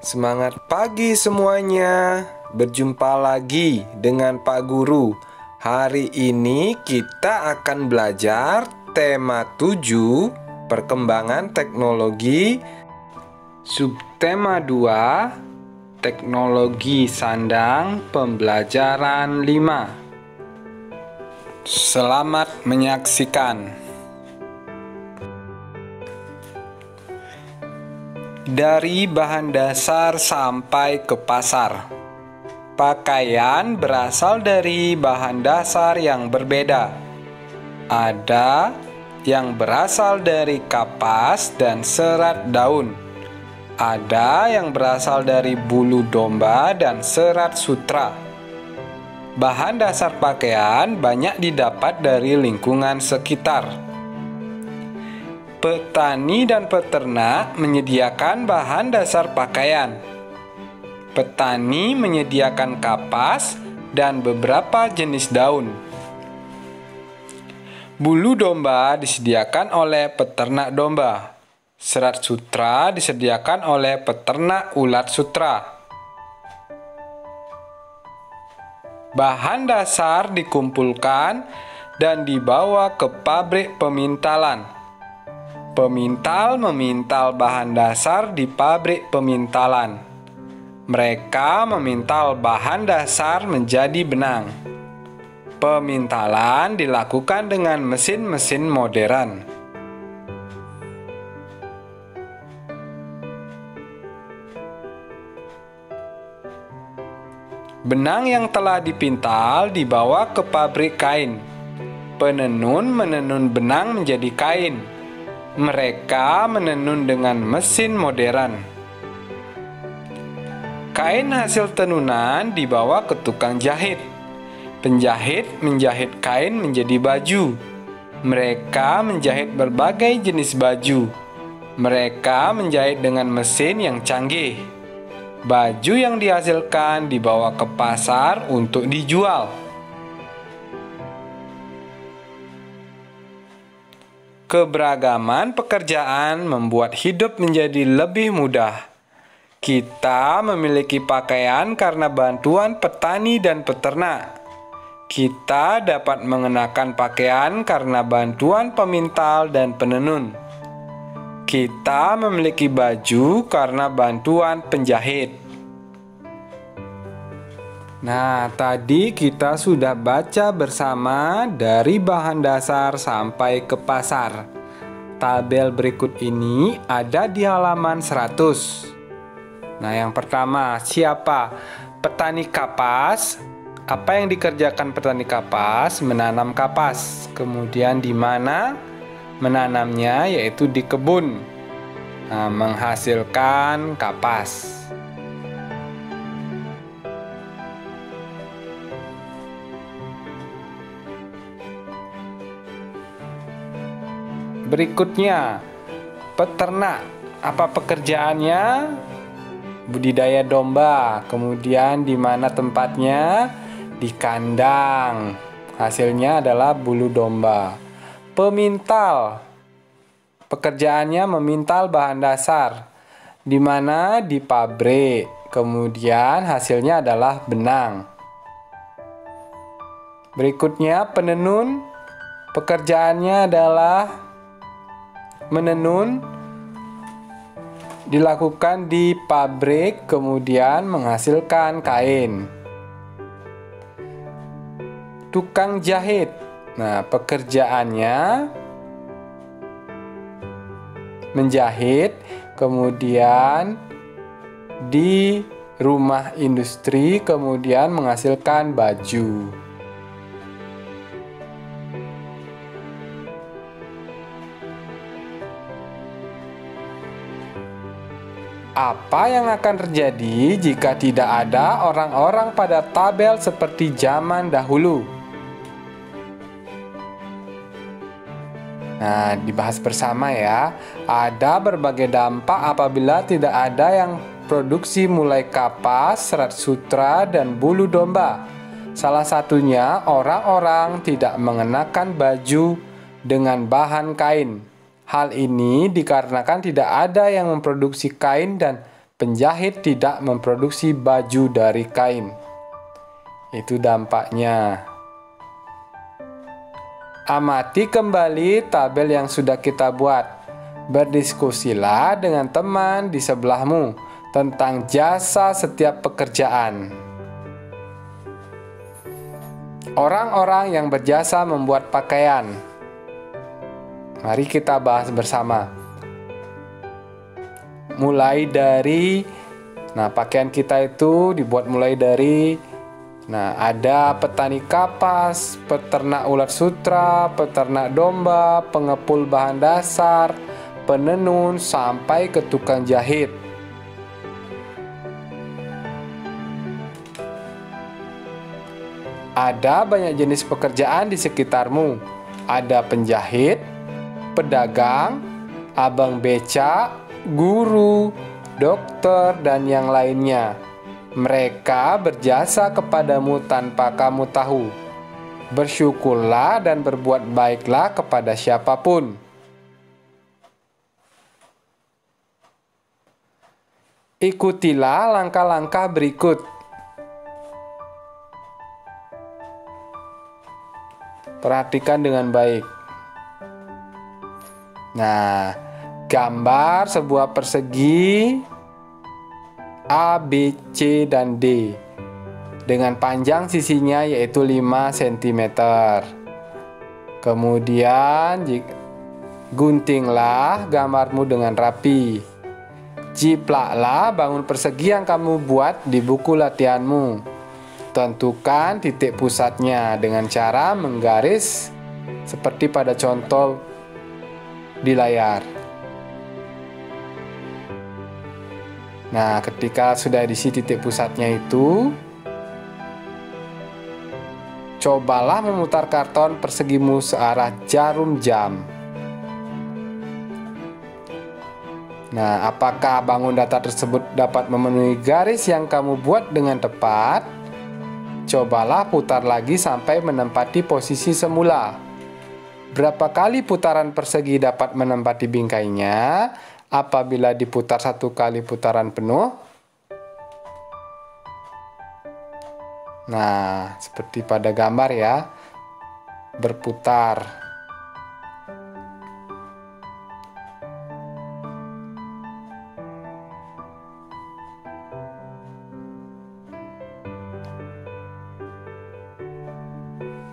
Semangat pagi semuanya. Berjumpa lagi dengan Pak Guru. Hari ini kita akan belajar tema 7, perkembangan teknologi. Subtema 2, teknologi sandang, pembelajaran 5. Selamat menyaksikan. Dari bahan dasar sampai ke pasar. Pakaian berasal dari bahan dasar yang berbeda. Ada yang berasal dari kapas dan serat daun. Ada yang berasal dari bulu domba dan serat sutra. Bahan dasar pakaian banyak didapat dari lingkungan sekitar. Petani dan peternak menyediakan bahan dasar pakaian. Petani menyediakan kapas dan beberapa jenis daun. Bulu domba disediakan oleh peternak domba. Serat sutra disediakan oleh peternak ulat sutra. Bahan dasar dikumpulkan dan dibawa ke pabrik pemintalan. Pemintal memintal bahan dasar di pabrik pemintalan. Mereka memintal bahan dasar menjadi benang. Pemintalan dilakukan dengan mesin-mesin modern. Benang yang telah dipintal dibawa ke pabrik kain. Penenun menenun benang menjadi kain. Mereka menenun dengan mesin modern. Kain hasil tenunan dibawa ke tukang jahit. Penjahit menjahit kain menjadi baju. Mereka menjahit berbagai jenis baju. Mereka menjahit dengan mesin yang canggih. Baju yang dihasilkan dibawa ke pasar untuk dijual. Keberagaman pekerjaan membuat hidup menjadi lebih mudah. Kita memiliki pakaian karena bantuan petani dan peternak. Kita dapat mengenakan pakaian karena bantuan pemintal dan penenun. Kita memiliki baju karena bantuan penjahit. Nah, tadi kita sudah baca bersama dari bahan dasar sampai ke pasar. Tabel berikut ini ada di halaman 100. Nah, yang pertama, siapa? Petani kapas. Apa yang dikerjakan petani kapas? Menanam kapas. Kemudian di mana menanamnya? Yaitu di kebun. Nah, menghasilkan kapas. Berikutnya, peternak. Apa pekerjaannya? Budidaya domba. Kemudian di mana tempatnya? Di kandang. Hasilnya adalah bulu domba. Pemintal. Pekerjaannya memintal bahan dasar. Di mana? Di pabrik. Kemudian hasilnya adalah benang. Berikutnya, penenun. Pekerjaannya adalah menenun, dilakukan di pabrik, kemudian menghasilkan kain. Tukang jahit. Nah, pekerjaannya menjahit, kemudian di rumah industri, kemudian menghasilkan baju. Apa yang akan terjadi jika tidak ada orang-orang pada tabel seperti zaman dahulu? Nah, dibahas bersama ya. Ada berbagai dampak apabila tidak ada yang produksi mulai kapas, serat sutra, dan bulu domba. Salah satunya orang-orang tidak mengenakan baju dengan bahan kain. Hal ini dikarenakan tidak ada yang memproduksi kain dan Penjahit tidak memproduksi baju dari kain. Itu dampaknya. Amati kembali tabel yang sudah kita buat. Berdiskusilah dengan teman di sebelahmu tentang jasa setiap pekerjaan. Orang-orang yang berjasa membuat pakaian. Mari kita bahas bersama. Mulai dari, pakaian kita itu dibuat mulai dari, ada petani kapas, peternak ulat sutra, peternak domba, pengepul bahan dasar, penenun, sampai ke tukang jahit. Ada banyak jenis pekerjaan di sekitarmu. Ada penjahit, pedagang, abang becak, guru, dokter, dan yang lainnya. Mereka berjasa kepadamu tanpa kamu tahu. Bersyukurlah dan berbuat baiklah kepada siapapun. Ikutilah langkah-langkah berikut. Perhatikan dengan baik. Gambar sebuah persegi A, B, C, dan D dengan panjang sisinya yaitu 5 cm. Kemudian guntinglah gambarmu dengan rapi. Jiplaklah bangun persegi yang kamu buat di buku latihanmu. Tentukan titik pusatnya dengan cara menggaris seperti pada contoh di layar. Ketika sudah diisi titik pusatnya itu, cobalah memutar karton persegimu searah jarum jam. Apakah bangun datar tersebut dapat memenuhi garis yang kamu buat dengan tepat? Cobalah putar lagi sampai menempati posisi semula. Berapa kali putaran persegi dapat menempati bingkainya? Apabila diputar 1 kali putaran penuh. Seperti pada gambar ya, berputar.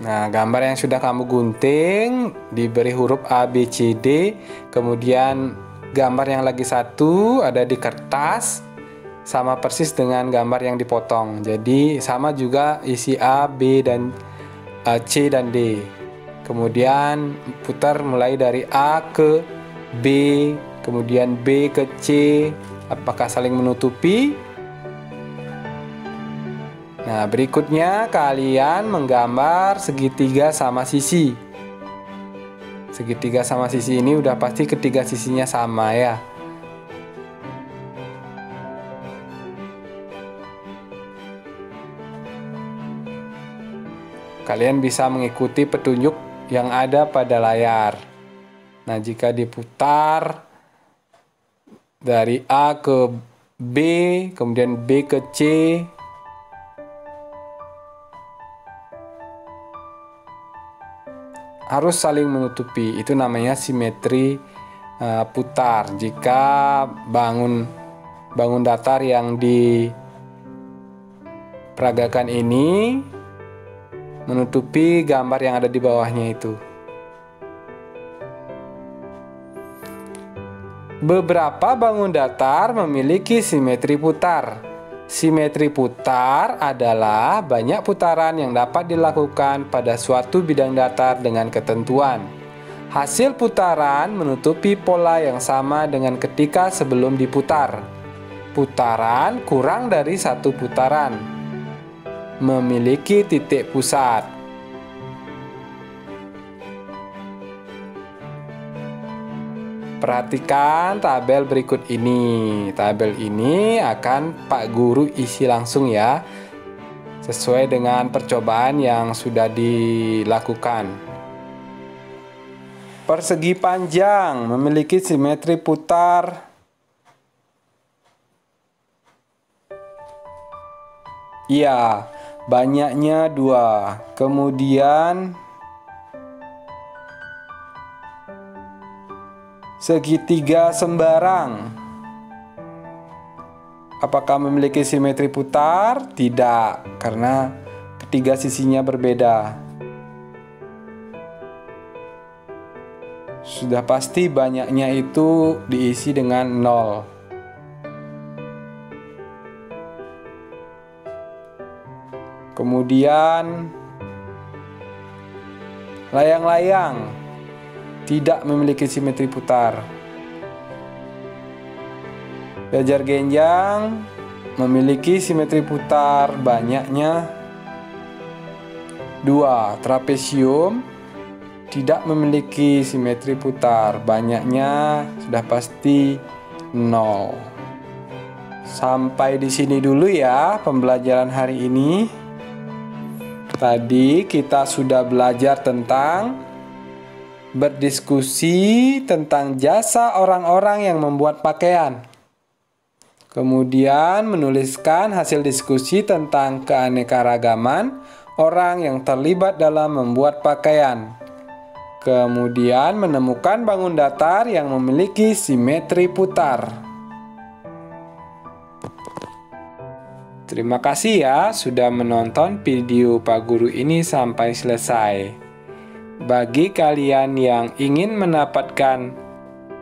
Gambar yang sudah kamu gunting diberi huruf A, B, C, D, kemudian gambar yang lagi satu ada di kertas, sama persis dengan gambar yang dipotong. Jadi sama juga isi A, B, dan C dan D. Kemudian putar mulai dari A ke B, kemudian B ke C. Apakah saling menutupi? Berikutnya kalian menggambar segitiga sama sisi. Segitiga sama sisi ini udah pasti ketiga sisinya sama ya. Kalian bisa mengikuti petunjuk yang ada pada layar. Jika diputar dari A ke B, kemudian B ke C, harus saling menutupi. Itu namanya simetri putar. Jika bangun datar yang diperagakan ini menutupi gambar yang ada di bawahnya itu. Beberapa bangun datar memiliki simetri putar. Simetri putar adalah banyak putaran yang dapat dilakukan pada suatu bidang datar dengan ketentuan. Hasil putaran menutupi pola yang sama dengan ketika sebelum diputar. Putaran kurang dari 1 putaran. Memiliki titik pusat. Perhatikan tabel berikut ini. Tabel ini akan Pak Guru isi langsung ya, sesuai dengan percobaan yang sudah dilakukan. Persegi panjang memiliki simetri putar Iya, banyaknya 2. Kemudian segitiga sembarang. Apakah memiliki simetri putar? Tidak, karena ketiga sisinya berbeda. Sudah pasti banyaknya itu diisi dengan 0. Kemudian layang-layang tidak memiliki simetri putar. Jajar genjang memiliki simetri putar, banyaknya 2. Trapesium tidak memiliki simetri putar, banyaknya sudah pasti 0. Sampai di sini dulu ya pembelajaran hari ini. Tadi kita sudah belajar tentang berdiskusi tentang jasa orang-orang yang membuat pakaian. Kemudian menuliskan hasil diskusi tentang keanekaragaman orang yang terlibat dalam membuat pakaian. Kemudian menemukan bangun datar yang memiliki simetri putar. Terima kasih ya sudah menonton video Pak Guru ini sampai selesai. Bagi kalian yang ingin mendapatkan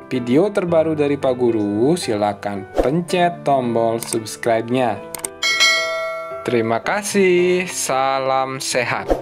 video terbaru dari Pak Guru, silakan pencet tombol subscribe-nya. Terima kasih, salam sehat.